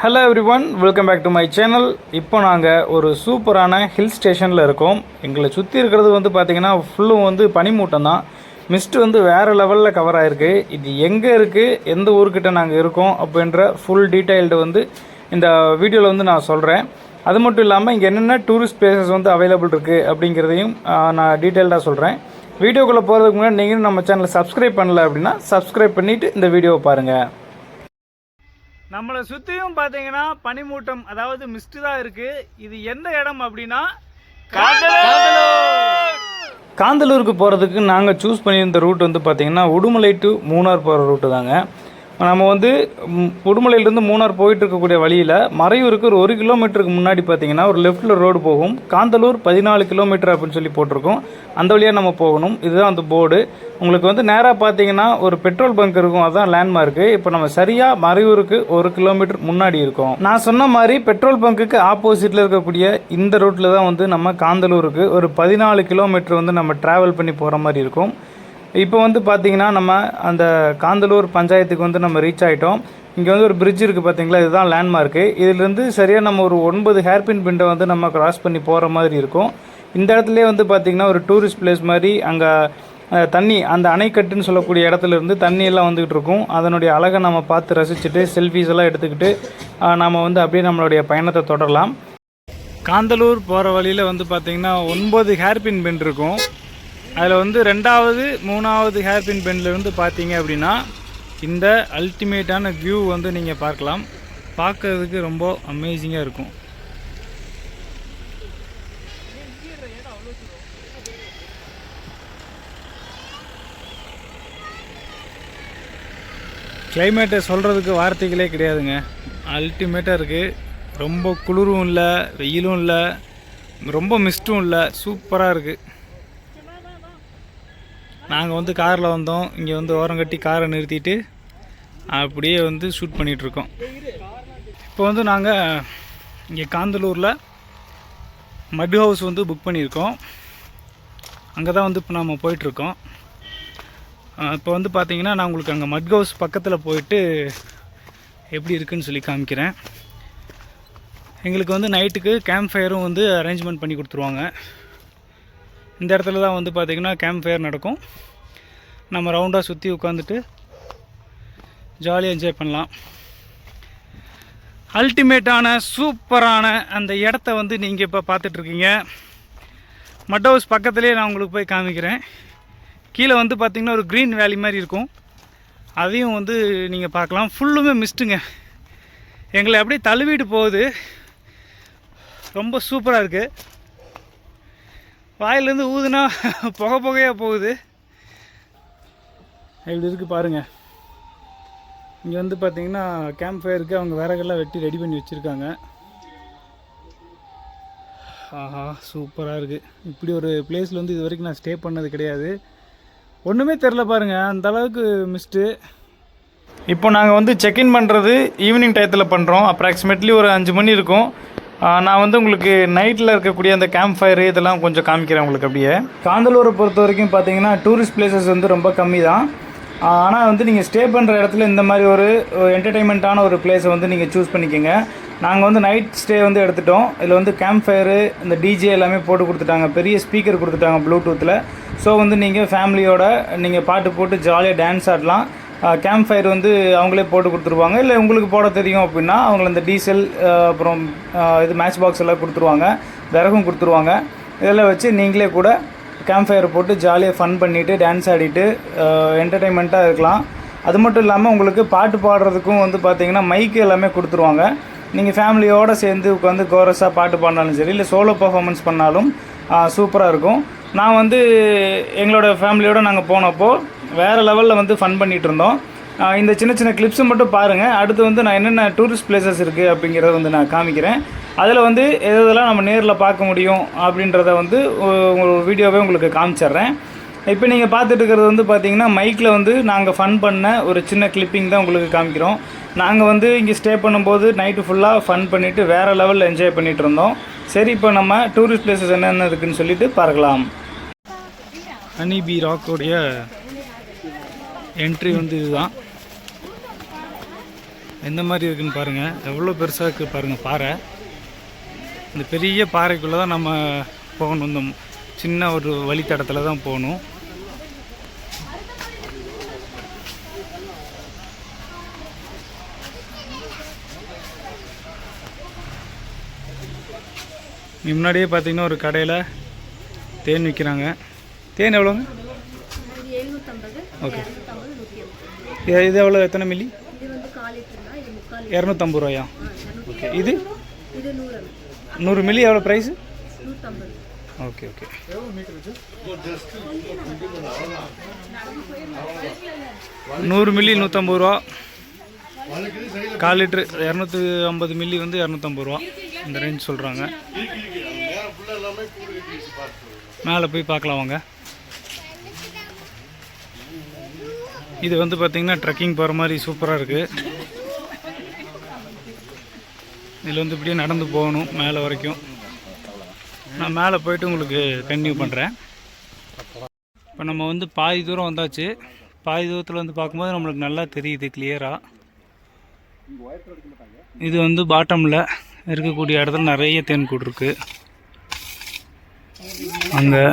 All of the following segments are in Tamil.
Hello everyone, welcome back to my channel. இப்போ நாங்கள் ஒரு சூப்பரான ஹில் ஸ்டேஷனில் இருக்கோம். எங்களை சுற்றி இருக்கிறது வந்து பார்த்திங்கன்னா ஃபுல்லும் வந்து பனிமூட்டம் தான். மிஸ்ட்டு வந்து வேறு லெவலில் கவர் ஆகிருக்கு. இது எங்கே இருக்குது, எந்த ஊர்கிட்ட நாங்கள் இருக்கோம் அப்படின்ற ஃபுல் டீட்டெயில்டு வந்து இந்த வீடியோவில் வந்து நான் சொல்கிறேன். அது மட்டும் இல்லாமல் இங்கே என்னென்ன டூரிஸ்ட் பிளேசஸ் வந்து அவைலபிள் இருக்குது அப்படிங்கிறதையும் நான் டீட்டெயில்டாக சொல்கிறேன். வீடியோக்குள்ளே போகிறதுக்கு முன்னாடி நீங்களும் நம்ம சேனலை சப்ஸ்கிரைப் பண்ணல அப்படின்னா சப்ஸ்கிரைப் பண்ணிவிட்டு இந்த வீடியோவை பாருங்கள். நம்மளை சுற்றியும் பார்த்தீங்கன்னா பனிமூட்டம், அதாவது மிஸ்ட் தான் இருக்குது. இது எந்த இடம் அப்படின்னா காந்தலூருக்கு போகிறதுக்கு நாங்கள் சூஸ் பண்ணியிருந்த ரூட் வந்து பார்த்திங்கன்னா உடுமலை டு மூணார் போகிற ரூட்டு தாங்க. நம்ம வந்து உடுமலையிலேருந்து மூணார் போயிட்டு இருக்கக்கூடிய வழியில் மறையூருக்கு ஒரு 1 கிலோமீட்டருக்கு முன்னாடி பார்த்திங்கன்னா ஒரு லெஃப்ட்டில் ரோடு போகும். காந்தலூர் 14 கிலோமீட்டர் அப்படின்னு சொல்லி போட்டிருக்கோம். அந்த வழியாக நம்ம போகணும். இதுதான் அந்த போர்டு. உங்களுக்கு வந்து நேராக பார்த்தீங்கன்னா ஒரு பெட்ரோல் பங்க் இருக்கும், அதுதான் லேண்ட்மார்க்கு. இப்போ நம்ம சரியாக மறையூருக்கு 1 கிலோமீட்டர் முன்னாடி இருக்கோம். நான் சொன்ன மாதிரி பெட்ரோல் பங்க்குக்கு ஆப்போசிட்டில் இருக்கக்கூடிய இந்த ரூட்டில் தான் வந்து நம்ம காந்தலூருக்கு ஒரு 14 கிலோமீட்டர் வந்து நம்ம ட்ராவல் பண்ணி போகிற மாதிரி இருக்கும். இப்போ வந்து பார்த்திங்கன்னா நம்ம அந்த காந்தலூர் பஞ்சாயத்துக்கு வந்து நம்ம ரீச் ஆகிட்டோம். இங்கே வந்து ஒரு பிரிட்ஜ் இருக்குது பார்த்தீங்களா, இதுதான் லேண்ட்மார்க்கு. இதிலேருந்து சரியாக நம்ம ஒரு 9 ஹேர்பின் பிண்டை வந்து நம்ம கிராஸ் பண்ணி போகிற மாதிரி இருக்கும். இந்த இடத்துலேயே வந்து பார்த்திங்கன்னா ஒரு டூரிஸ்ட் பிளேஸ் மாதிரி அங்கே தண்ணி, அந்த அணைக்கட்டுன்னு சொல்லக்கூடிய இடத்துலேருந்து தண்ணியெல்லாம் வந்துக்கிட்டு இருக்கும். அதனுடைய அழகை நம்ம பார்த்து ரசிச்சுட்டு செல்ஃபீஸ் எல்லாம் எடுத்துக்கிட்டு நம்ம வந்து அப்படியே நம்மளுடைய பயணத்தை தொடரலாம். காந்தலூர் போகிற வழியில் வந்து பார்த்திங்கன்னா 9 ஹேர்பின் பெண்ட் இருக்கும். அதில் வந்து 2வது 3வது ஹேர்பின் பெண்ட்லேருந்து பார்த்தீங்க அப்படின்னா இந்த அல்டிமேட்டான வியூ வந்து நீங்கள் பார்க்கலாம். பார்க்கறதுக்கு ரொம்ப அமேசிங்காக இருக்கும். கிளைமேட்டை சொல்கிறதுக்கு வார்த்தைகளே கிடையாதுங்க. அல்டிமேட்டாக இருக்குது. ரொம்ப குளிரும் இல்லை, வெயிலும் இல்லை, ரொம்ப மிஸ்ட்டும் இல்லை, சூப்பராக இருக்குது. நாங்கள் வந்து காரில் வந்தோம். இங்கே வந்து ஓரம் கட்டி காரை நிறுத்திட்டு அப்படியே வந்து ஷூட் பண்ணிகிட்ருக்கோம். இப்போ வந்து நாங்கள் இங்கே காந்தலூரில் மட் ஹவுஸ் வந்து புக் பண்ணியிருக்கோம். அங்கே தான் வந்து இப்போ நம்ம போயிட்டுருக்கோம். இப்போ வந்து பார்த்திங்கன்னா நான் உங்களுக்கு அங்கே மட் ஹவுஸ் பக்கத்தில் போயிட்டு எப்படி இருக்குதுன்னு சொல்லி காமிக்கிறேன். எங்களுக்கு வந்து நைட்டுக்கு கேம்ப் ஃபயரும் வந்து அரேஞ்ச்மெண்ட் பண்ணி கொடுத்துருவாங்க. இந்த இடத்துல தான் வந்து பார்த்திங்கன்னா கேம்ப் ஃபயர் நடக்கும். நம்ம ரவுண்டாக சுற்றி உட்காந்துட்டு ஜாலியாக என்ஜாய் பண்ணலாம். அல்டிமேட்டான சூப்பரான அந்த இடத்த வந்து நீங்கள் இப்போ பார்த்துட்ருக்கீங்க. மட் ஹவுஸ் பக்கத்துலேயே நான் உங்களுக்கு போய் காமிக்கிறேன். கீழே வந்து பார்த்திங்கன்னா ஒரு க்ரீன் வேலி மாதிரி இருக்கும். அதையும் வந்து நீங்கள் பார்க்கலாம். ஃபுல்லுமே மிஸ்ட்டுங்க. எங்களை அப்படியே தழுவிட்டு போகுது. ரொம்ப சூப்பராக இருக்குது. வாயிலேருந்து ஊதுனா புகையாக போகுது. இப்படி இருக்குது பாருங்கள். இங்கே வந்து பார்த்திங்கன்னா கேம்ப் ஃபயருக்கு அவங்க விறகெல்லாம் வெட்டி ரெடி பண்ணி வச்சுருக்காங்க. ஆஹா, சூப்பராக இருக்குது. இப்படி ஒரு பிளேஸில் வந்து இது வரைக்கும் நான் ஸ்டே பண்ணது கிடையாது. ஒன்றுமே தெரில பாருங்கள், அந்தளவுக்கு மிஸ்ட்டு. இப்போ நாங்கள் வந்து செக்இன் பண்ணுறது ஈவினிங் டயத்தில் பண்ணுறோம். அப்ராக்சிமேட்லி ஒரு 5 மணி இருக்கும். நான் வந்து உங்களுக்கு நைட்டில் இருக்கக்கூடிய அந்த கேம்ப் ஃபயரு இதெல்லாம் கொஞ்சம் காமிக்கிறேன் உங்களுக்கு. அப்படியே காந்தலூரை பொறுத்த வரைக்கும் பார்த்தீங்கன்னா டூரிஸ்ட் பிளேசஸ் வந்து ரொம்ப கம்மி தான். ஆனால் வந்து நீங்கள் ஸ்டே பண்ணுற இடத்துல இந்த மாதிரி ஒரு என்டர்டெயின்மெண்ட்டான ஒரு பிளேஸை வந்து நீங்கள் சூஸ் பண்ணிக்கோங்க. நாங்கள் வந்து நைட் ஸ்டே வந்து எடுத்துட்டோம். இதில் வந்து கேம்ப் ஃபயரு, இந்த டிஜே எல்லாமே போட்டு கொடுத்துட்டாங்க. பெரிய ஸ்பீக்கர் கொடுத்துட்டாங்க ப்ளூடூத்தில். ஸோ வந்து நீங்கள் ஃபேமிலியோட நீங்கள் பாட்டு போட்டு ஜாலியாக டான்ஸ் ஆடலாம். கேம்ப் ஃபயர் வந்து அவங்களே போட்டு கொடுத்துருவாங்க. இல்லை உங்களுக்கு போட தெரியும் அப்படின்னா அவங்கள இந்த டீசல் அப்புறம் இது மேட்ச் பாக்ஸ் எல்லாம் கொடுத்துருவாங்க, விறகும் கொடுத்துருவாங்க. இதெல்லாம் வச்சு நீங்களே கூட கேம்ப் ஃபயர் போட்டு ஜாலியாக ஃபன் பண்ணிவிட்டு டான்ஸ் ஆடிட்டு என்டர்டெயின்மெண்ட்டாக இருக்கலாம். அது மட்டும் இல்லாமல் உங்களுக்கு பாட்டு பாடுறதுக்கும் வந்து பார்த்திங்கன்னா மைக்கு எல்லாமே கொடுத்துருவாங்க. நீங்கள் ஃபேமிலியோடு சேர்ந்து உட்காந்து கோரஸாக பாட்டு பாடினாலும் சரி, இல்லை சோலோ பர்ஃபார்மன்ஸ் பண்ணாலும் சூப்பராக இருக்கும். நான் வந்து எங்களோட ஃபேமிலியோடு நாங்கள் போனப்போ வேறு லெவலில் வந்து ஃபன் பண்ணிகிட்டு இருந்தோம். இந்த சின்ன சின்ன கிளிப்ஸை மட்டும் பாருங்கள். அடுத்து வந்து நான் என்னென்ன டூரிஸ்ட் பிளேசஸ் இருக்குது அப்படிங்கிறத வந்து நான் காமிக்கிறேன். அதில் வந்து எதெல்லாம் நம்ம நேரில் பார்க்க முடியும் அப்படின்றத வந்து ஒரு வீடியோவே உங்களுக்கு காமிச்சிட்றேன். இப்போ நீங்கள் பார்த்துட்டு இருக்கிறது வந்து பார்த்திங்கன்னா மைக்கில் வந்து நாங்கள் ஃபன் பண்ண ஒரு சின்ன கிளிப்பிங் தான் உங்களுக்கு காமிக்கிறோம். நாங்கள் வந்து இங்கே ஸ்டே பண்ணும்போது நைட்டு ஃபுல்லாக ஃபன் பண்ணிவிட்டு வேறு லெவலில் என்ஜாய் பண்ணிகிட்டு இருந்தோம். சரி, இப்போ நம்ம டூரிஸ்ட் பிளேசஸ் என்னென்ன இருக்குதுன்னு சொல்லிட்டு பார்க்கலாம். ஹனிபி ராக்கோடைய என்ட்ரி வந்து இதுதான். எந்த மாதிரி இருக்குன்னு பாருங்கள். எவ்வளோ பெருசாக இருக்குது பாருங்கள் பாறை. இந்த பெரிய பாறைக்குள்ளே தான் நம்ம போகணும். இந்த சின்ன ஒரு வழித்தடத்தில் தான் போகணும். முன்னாடியே பார்த்தீங்கன்னா ஒரு கடையில் தேன் விற்கிறாங்க. தேன் எவ்வளோங்க? ஓகே. இது எவ்வளோ? எத்தனை மில்லி? 250 ரூபாயா? ஓகே. இது 100 மில்லி எவ்வளோ ப்ரைஸு? Okay okay. நூறு மில்லி 150 ரூபா. 1/4 லிட்ரு 250 மில்லி வந்து 250 ரூபா. இந்த ரேஞ்ச் சொல்கிறாங்க. மேலே போய் பார்க்கலாம் வாங்க. இது வந்து பார்த்திங்கன்னா ட்ரெக்கிங் போகிற மாதிரி சூப்பராக இருக்குது. இதில் வந்து இப்படியே நடந்து போகணும் மேலே வரைக்கும். நான் மேலே போயிட்டு உங்களுக்கு கன்டினியூ பண்ணுறேன். இப்போ நம்ம வந்து பாதி தூரம் வந்தாச்சு. பாதி தூரத்தில் வந்து பார்க்கும்போது நம்மளுக்கு நல்லா தெரியுது கிளியராக. இது வந்து பாட்டமில் இருக்கக்கூடிய இடத்துல நிறைய தேன் கூடு இருக்குது. அங்கே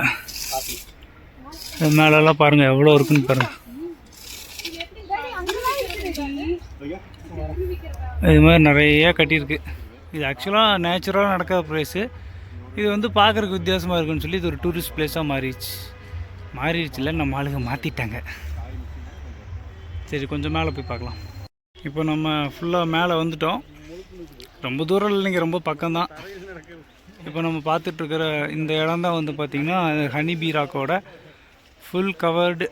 மேலெல்லாம் பாருங்கள் எவ்வளோ இருக்குன்னு பாருங்கள். இது மாதிரி நிறைய கட்டியிருக்கு. இது ஆக்சுவலாக நேச்சுரலாக நடக்கிற ப்ளேஸு. இது வந்து பார்க்குறதுக்கு வித்தியாசமாக இருக்குன்னு சொல்லி இது ஒரு டூரிஸ்ட் ப்ளேஸாக மாறிடுச்சுல. நம்ம ஆளுங்க மாற்றிட்டாங்க. சரி, கொஞ்சம் மேலே போய் பார்க்கலாம். இப்போ நம்ம ஃபுல்லாக மேலே வந்துட்டோம். ரொம்ப தூரம் இல்லைங்க, ரொம்ப பக்கம்தான். இப்போ நம்ம பார்த்துட்ருக்கிற இந்த இடம் தான் வந்து பார்த்திங்கன்னா ஹனிபீ ராக்கோட ஃபுல் கவர்டு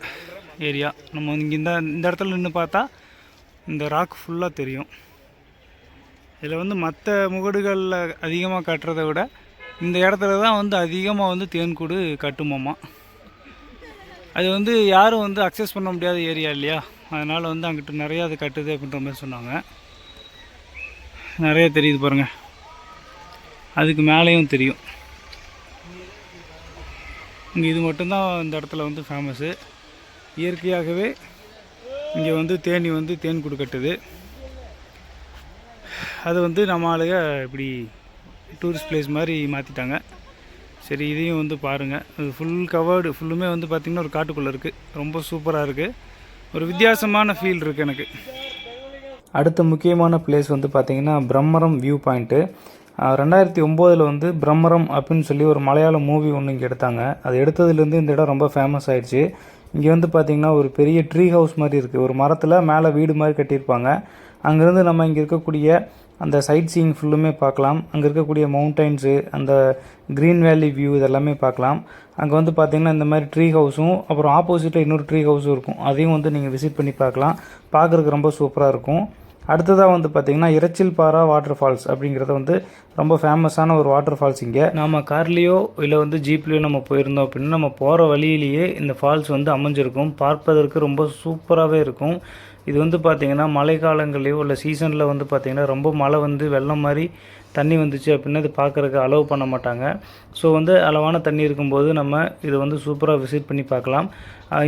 ஏரியா. நம்ம இங்கே இந்த இடத்துல நின்று பார்த்தா இந்த ராக் ஃபுல்லாக தெரியும். இதில் வந்து மற்ற முகடுகளில் அதிகமாக கட்டுறதை விட இந்த இடத்துல தான் வந்து அதிகமாக வந்து தேன்கூடு கட்டுமாம்மா. அது வந்து யாரும் வந்து அக்சஸ் பண்ண முடியாத ஏரியா இல்லையா, அதனால் வந்து அங்கிட்டு நிறையா அது கட்டுது அப்படின்ற மாதிரி சொன்னாங்க. நிறைய தெரியுது பாருங்கள். அதுக்கு மேலேயும் தெரியும். இங்கே இது மட்டும்தான் இந்த இடத்துல வந்து ஃபேமஸ்ஸு. இயற்கையாகவே இங்கே வந்து தேனி வந்து தேன் கூடு கட்டுது. அது வந்து நம்ம ஆளுங்க இப்படி டூரிஸ்ட் பிளேஸ் மாதிரி மாற்றிட்டாங்க. சரி, இதையும் வந்து பாருங்கள். அது ஃபுல் கவர்டு, ஃபுல்லுமே வந்து பார்த்திங்கன்னா ஒரு காட்டுக்குள்ளே இருக்குது. ரொம்ப சூப்பராக இருக்குது. ஒரு வித்தியாசமான ஃபீல் இருக்குது எனக்கு. அடுத்த முக்கியமான பிளேஸ் வந்து பார்த்திங்கன்னா பிரம்மரம் வியூ பாயிண்ட்டு. 2009 வந்து பிரம்மரம் அப்படின்னு சொல்லி ஒரு மலையாள மூவி ஒன்று இங்கே எடுத்தாங்க. அது எடுத்ததுலேருந்து இந்த இடம் ரொம்ப ஃபேமஸ் ஆகிடுச்சு. இங்கே வந்து பார்த்திங்கன்னா ஒரு பெரிய ட்ரீ ஹவுஸ் மாதிரி இருக்குது. ஒரு மரத்தில் மேலே வீடு மாதிரி கட்டியிருப்பாங்க. அங்கேருந்து நம்ம இங்கே இருக்கக்கூடிய அந்த சைட் சீயிங் ஃபுல்லுமே பார்க்கலாம். அங்கே இருக்கக்கூடிய மவுண்டைன்ஸு, அந்த க்ரீன் வேலி வியூ இதெல்லாமே பார்க்கலாம். அங்கே வந்து பார்த்திங்கன்னா இந்த மாதிரி ட்ரீ ஹவுஸும் அப்புறம் ஆப்போசிட்டில் இன்னொரு ட்ரீ ஹவுஸும் இருக்கும். அதையும் வந்து நீங்கள் விசிட் பண்ணி பார்க்கலாம். பார்க்குறதுக்கு ரொம்ப சூப்பராக இருக்கும். அடுத்ததாக வந்து பார்த்திங்கன்னா இறச்சில்பாரா வாட்டர் ஃபால்ஸ் அப்படிங்கிறது வந்து ரொம்ப ஃபேமஸான ஒரு வாட்டர் ஃபால்ஸ். இங்கே நம்ம கார்லேயோ இல்லை வந்து ஜீப்லேயோ நம்ம போயிருந்தோம் அப்படின்னா நம்ம போகிற வழியிலேயே இந்த ஃபால்ஸ் வந்து அமைஞ்சிருக்கும். பார்ப்பதற்கு ரொம்ப சூப்பராகவே இருக்கும். இது வந்து பார்த்திங்கன்னா மழை காலங்கள்லேயோ இல்லை சீசனில் வந்து பார்த்திங்கன்னா ரொம்ப மழை வந்து வெள்ளம் மாதிரி தண்ணி வந்துச்சு அப்படின்னா இது பார்க்குறதுக்கு அலோவ் பண்ண மாட்டாங்க. ஸோ வந்து அளவான தண்ணி இருக்கும்போது நம்ம இதை வந்து சூப்பராக விசிட் பண்ணி பார்க்கலாம்.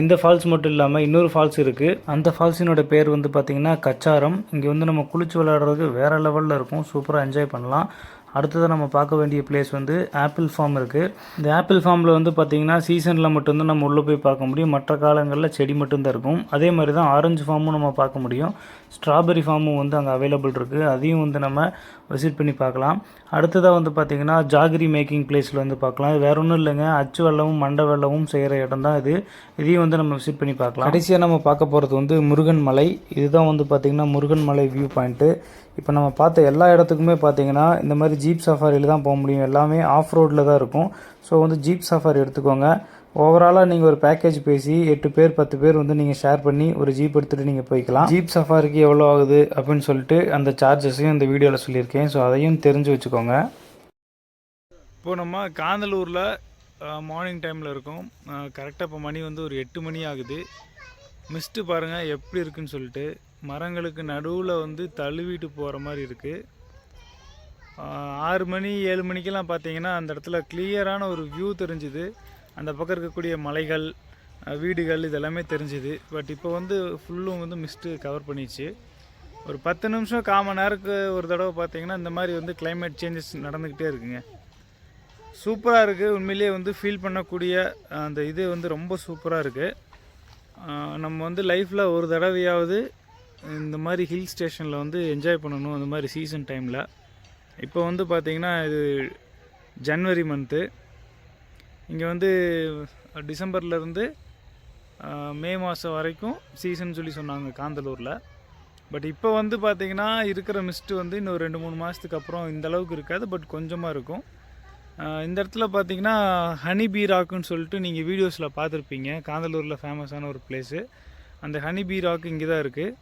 இந்த ஃபால்ஸ் மட்டும் இல்லாமல் இன்னொரு ஃபால்ஸ் இருக்குது. அந்த ஃபால்ஸினோட பேர் வந்து பார்த்திங்கன்னா கச்சாரம். இங்கே வந்து நம்ம குளிச்சு விளையாடுறதுக்கு வேறு லெவலில் இருக்கும். சூப்பராக என்ஜாய் பண்ணலாம். அடுத்தது நம்ம பார்க்க வேண்டிய பிளேஸ் வந்து ஆப்பிள் ஃபார்ம் இருக்குது. இந்த ஆப்பிள் ஃபார்மில் வந்து பார்த்திங்கன்னா சீசனில் மட்டும்தான் நம்ம உள்ளே போய் பார்க்க முடியும். மற்ற காலங்களில் செடி மட்டும்தான் இருக்கும். அதே மாதிரி தான் ஆரஞ்சு ஃபார்மும் நம்ம பார்க்க முடியும். ஸ்ட்ராபெரி ஃபார்மும் வந்து அங்கே அவைலபிள் இருக்குது. அதையும் வந்து நம்ம விசிட் பண்ணி பார்க்கலாம். அடுத்ததாக வந்து பார்த்திங்கன்னா ஜாகிரி மேக்கிங் பிளேஸில் வந்து பார்க்கலாம். இது வேறு ஒன்றும் இல்லைங்க, அச்சு வெள்ளமும் மண்டை வெள்ளமும் செய்கிற இடம் தான் இது. இதையும் வந்து நம்ம விசிட் பண்ணி பார்க்கலாம். கடைசியாக நம்ம பார்க்க போகிறது வந்து முருகன் மலை. இதுதான் வந்து பார்த்திங்கன்னா முருகன் மலை வியூ பாயிண்ட்டு. இப்போ நம்ம பார்த்த எல்லா இடத்துக்குமே பார்த்திங்கன்னா இந்த மாதிரி ஜீப் சஃபாரியில் தான் போக முடியும். எல்லாமே ஆஃப் ரோடில் தான் இருக்கும். ஸோ வந்து ஜீப் சஃபாரி எடுத்துக்கோங்க. ஓவராலாக நீங்கள் ஒரு பேக்கேஜ் பேசி 8 பேர் 10 பேர் வந்து நீங்கள் ஷேர் பண்ணி ஒரு ஜீப் எடுத்துகிட்டு நீங்கள் போய்க்கலாம். ஜீப் சஃபாரிக்கு எவ்வளோ ஆகுது அப்படின்னு சொல்லிட்டு அந்த சார்ஜஸையும் இந்த வீடியோவில் சொல்லியிருக்கேன். ஸோ அதையும் தெரிஞ்சு வச்சுக்கோங்க. இப்போது நம்ம காந்தலூரில் மார்னிங் டைமில் இருக்கும். கரெக்டாக இப்போ மணி வந்து ஒரு 8 மணி ஆகுது. மிஸ்ட்டு பாருங்கள் எப்படி இருக்குன்னு சொல்லிட்டு. மரங்களுக்கு நடுவில் வந்து தழுவிட்டு போகிற மாதிரி இருக்குது. 6 மணி 7 மணிக்கெல்லாம் பார்த்தீங்கன்னா அந்த இடத்துல கிளியரான ஒரு வியூ தெரிஞ்சுது. அந்த பக்கம் இருக்கக்கூடிய மலைகள், வீடுகள் இதெல்லாமே தெரிஞ்சுது. பட் இப்போ வந்து ஃபுல்லும் வந்து மிஸ்ட்டு கவர் பண்ணிடுச்சு. ஒரு 10 நிமிஷம் 1/4 மணி நேரத்துக்கு ஒரு தடவை பார்த்தீங்கன்னா இந்த மாதிரி வந்து கிளைமேட் சேஞ்சஸ் நடந்துக்கிட்டே இருக்குங்க. சூப்பராக இருக்குது. உண்மையிலேயே வந்து ஃபீல் பண்ணக்கூடிய அந்த இது வந்து ரொம்ப சூப்பராக இருக்குது. நம்ம வந்து லைஃப்பில் ஒரு தடவையாவது இந்த மாதிரி ஹில் ஸ்டேஷனில் வந்து என்ஜாய் பண்ணணும் அந்த மாதிரி சீசன் டைமில். இப்போ வந்து பார்த்திங்கன்னா இது ஜனவரி மந்த்து. இங்கே வந்து டிசம்பர்லேருந்து மே மாதம் வரைக்கும் சீசன் சொல்லி சொன்னாங்க காந்தலூரில். பட் இப்போ வந்து பார்த்திங்கன்னா இருக்கிற மிஸ்ட்டு வந்து இன்னும் 2-3 மாதத்துக்கு அப்புறம் இந்த அளவுக்கு இருக்காது, பட் கொஞ்சமாக இருக்கும். இந்த இடத்துல பார்த்திங்கன்னா ஹனி பீ ராக்குன்னு சொல்லிட்டு நீங்கள் வீடியோஸில் பார்த்துருப்பீங்க. காந்தலூரில் ஃபேமஸான ஒரு பிளேஸு. அந்த ஹனி பீ ராக்கு இங்கே தான் இருக்குது.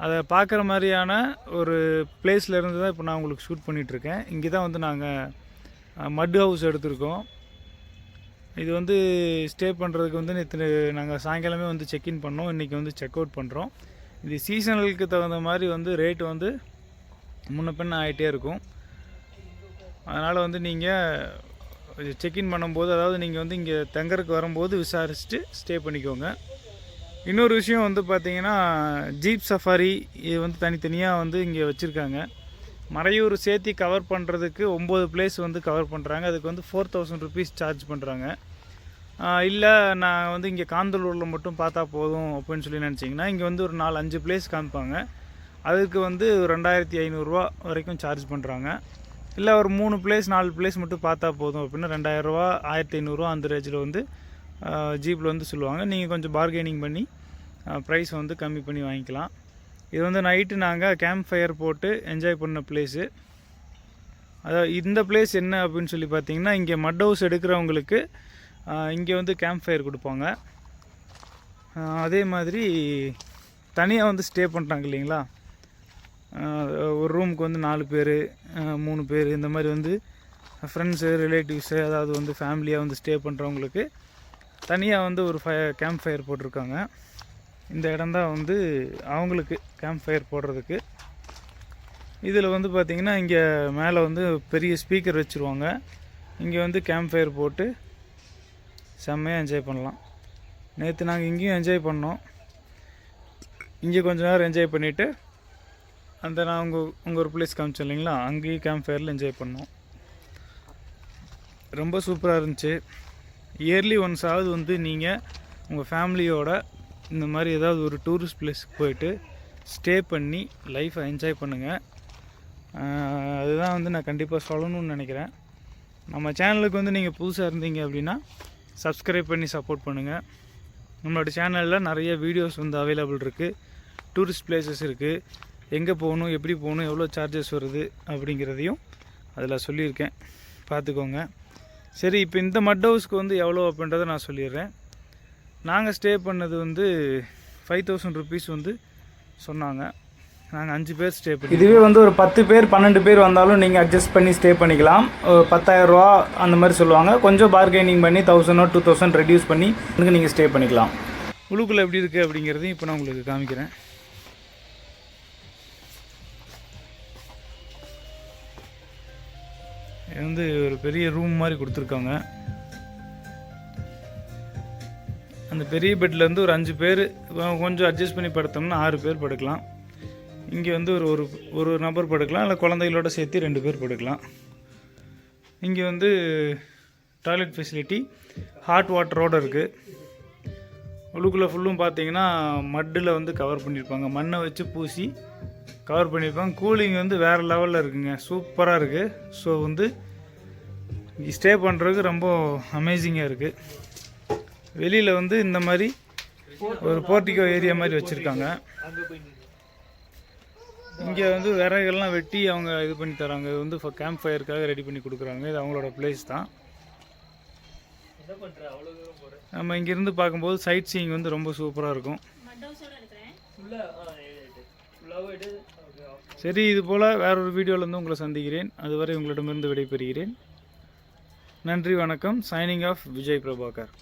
அதை பார்க்குற மாதிரியான ஒரு பிளேஸில் இருந்து தான் இப்போ நான் உங்களுக்கு ஷூட் பண்ணிகிட்ருக்கேன். இங்கே தான் வந்து நாங்கள் மட் ஹவுஸ் எடுத்திருக்கோம். இது வந்து ஸ்டே பண்ணுறதுக்கு வந்து நேற்று நாங்கள் சாயங்காலமே வந்து செக்இன் பண்ணோம். இன்றைக்கி வந்து செக் அவுட் பண்ணுறோம். இது சீசனலுக்கு தகுந்த மாதிரி வந்து ரேட்டு வந்து முன்ன பின்ன ஆகிட்டே இருக்கும். அதனால் வந்து நீங்கள் செக்இன் பண்ணும்போது, அதாவது நீங்கள் வந்து இங்கே தங்கறதுக்கு வரும்போது விசாரிச்சுட்டு ஸ்டே பண்ணிக்கோங்க. இன்னொரு விஷயம் வந்து பார்த்திங்கன்னா ஜீப் சஃபாரி இது வந்து தனித்தனியாக வந்து இங்கே வச்சுருக்காங்க. மறையூர் சேர்த்தி கவர் பண்ணுறதுக்கு 9 பிளேஸ் வந்து கவர் பண்ணுறாங்க. அதுக்கு வந்து 4000 ருபீஸ் சார்ஜ் பண்ணுறாங்க. இல்லை நான் வந்து இங்கே காந்தலூரில் மட்டும் பார்த்தா போதும் அப்படின்னு சொல்லி நினச்சிங்கன்னா இங்கே வந்து ஒரு 4-5 பிளேஸ் காமிப்பாங்க. அதுக்கு வந்து 2500 ரூபா வரைக்கும் சார்ஜ் பண்ணுறாங்க. இல்லை ஒரு 3 பிளேஸ் 4 பிளேஸ் மட்டும் பார்த்தா போதும் அப்படின்னா 2000 ரூபா 1500 ரூபா அந்த ரேஞ்சில் வந்து ஜீப்பில் வந்து சொல்லுவாங்க. நீங்கள் கொஞ்சம் பார்கெனிங் பண்ணி ப்ரைஸ் வந்து கம்மி பண்ணி வாங்கிக்கலாம். இது வந்து நைட்டு நாங்கள் கேம்ப் ஃபயர் போட்டு என்ஜாய் பண்ண பிளேஸு. அதாவது இந்த பிளேஸ் என்ன அப்படின்னு சொல்லி பார்த்தீங்கன்னா, இங்கே மட் ஹவுஸ் எடுக்கிறவங்களுக்கு இங்கே வந்து கேம்ப் ஃபயர் கொடுப்பாங்க. அதே மாதிரி தனியாக வந்து ஸ்டே பண்ணுறாங்க இல்லைங்களா, ஒரு ரூமுக்கு வந்து 4 பேர் 3 பேர் இந்த மாதிரி வந்து ஃப்ரெண்ட்ஸு ரிலேட்டிவ்ஸு, அதாவது வந்து ஃபேமிலியாக வந்து ஸ்டே பண்ணுறவங்களுக்கு தனியாக வந்து ஒரு கேம்ப் ஃபயர் போட்டிருக்காங்க. இந்த இடம் தான் வந்து அவங்களுக்கு கேம்ப் ஃபயர் போடுறதுக்கு. இதில் வந்து பார்த்திங்கன்னா இங்கே மேலே வந்து பெரிய ஸ்பீக்கர் வச்சுருவாங்க. இங்கே வந்து கேம்ப் ஃபயர் போட்டு செம்மையாக என்ஜாய் பண்ணலாம். நேற்று நாங்கள் இங்கேயும் என்ஜாய் பண்ணோம். இங்கே கொஞ்சம் நேரம் என்ஜாய் பண்ணிவிட்டு அந்த நான் உங்கள் ஒரு பிளேஸ் காமிச்சேன் இல்லைங்களா, அங்கேயும் கேம்ப் ஃபயரில் என்ஜாய் பண்ணோம். ரொம்ப சூப்பராக இருந்துச்சு. இயர்லி ஒன்ஸாவது வந்து நீங்கள் உங்கள் ஃபேமிலியோட இந்த மாதிரி ஏதாவது ஒரு டூரிஸ்ட் பிளேஸுக்கு போயிட்டு ஸ்டே பண்ணி லைஃப்பை என்ஜாய் பண்ணுங்கள். அதுதான் வந்து நான் கண்டிப்பாக சொல்லணும்னு நினைக்கிறேன். நம்ம சேனலுக்கு வந்து நீங்கள் புதுசாக இருந்தீங்க அப்படின்னா சப்ஸ்கிரைப் பண்ணி சப்போர்ட் பண்ணுங்கள். நம்மளோட சேனலில் நிறைய வீடியோஸ் வந்து அவைலபிள் இருக்குது. டூரிஸ்ட் பிளேசஸ் இருக்குது, எங்கே போகணும், எப்படி போகணும், எவ்வளோ சார்ஜஸ் வருது அப்படிங்கிறதையும் அதில் சொல்லியிருக்கேன், பார்த்துக்கோங்க. சரி, இப்போ இந்த மட் ஹவுஸ்க்கு வந்து எவ்வளோ அப்படின்றத நான் சொல்லிடுறேன். நாங்கள் ஸ்டே பண்ணது வந்து 5000 ருபீஸ் வந்து சொன்னாங்க. நாங்கள் 5 பேர் ஸ்டே பண்ணி, இதுவே வந்து ஒரு 10 பேர் 12 பேர் வந்தாலும் நீங்கள் அட்ஜஸ்ட் பண்ணி ஸ்டே பண்ணிக்கலாம். 10,000 ரூபா அந்த மாதிரி சொல்லுவாங்க. கொஞ்சம் பார்கெனிங் பண்ணி 1000 2000 ரெடியூஸ் பண்ணி நீங்கள் ஸ்டே பண்ணிக்கலாம். உள்ளுக்குள்ளே எப்படி இருக்குது அப்படிங்கிறதையும் இப்போ நான் உங்களுக்கு காமிக்கிறேன். இது வந்து ஒரு பெரிய ரூம் மாதிரி கொடுத்துருக்காங்க. அந்த பெரிய பெட்லேருந்து ஒரு 5 பேர் கொஞ்சம் அட்ஜஸ்ட் பண்ணி படுத்தோம்னா 6 பேர் படுக்கலாம். இங்கே வந்து ஒரு நபர் படுக்கலாம், இல்லை குழந்தைகளோட சேர்த்து 2 பேர் படுக்கலாம். இங்கே வந்து டாய்லெட் ஃபெசிலிட்டி ஹாட் வாட்டரோடு இருக்குது. உள்ளுக்குள்ளே ஃபுல்லும் பார்த்தீங்கன்னா மட்டில் வந்து கவர் பண்ணியிருப்பாங்க, மண்ணை வச்சு பூசி கவர் பண்ணியிருப்பாங்க. கூலிங் வந்து வேறு லெவலில் இருக்குங்க, சூப்பராக இருக்குது. ஸோ வந்து ஸ்டே பண்ணுறதுக்கு ரொம்ப அமேசிங்காக இருக்குது. வெளியில் வந்து இந்த மாதிரி ஒரு போர்ட்டிகோ ஏரியா மாதிரி வச்சுருக்காங்க. இங்கே வந்து விறகுகள்லாம் வெட்டி அவங்க இது பண்ணி தராங்க. இது வந்து கேம்ப் ஃபயருக்காக ரெடி பண்ணி கொடுக்குறாங்க. இது அவங்களோட பிளேஸ் தான். நம்ம இங்கேருந்து பார்க்கும்போது சைட் சீயிங் வந்து ரொம்ப சூப்பராக இருக்கும். சரி, இது போல் வேறொரு வீடியோவிலேருந்து உங்களை சந்திக்கிறேன். அதுவரை உங்களிடமிருந்து விடைபெறுகிறேன். நன்றி, வணக்கம். Signing off Vijay Prabhakar.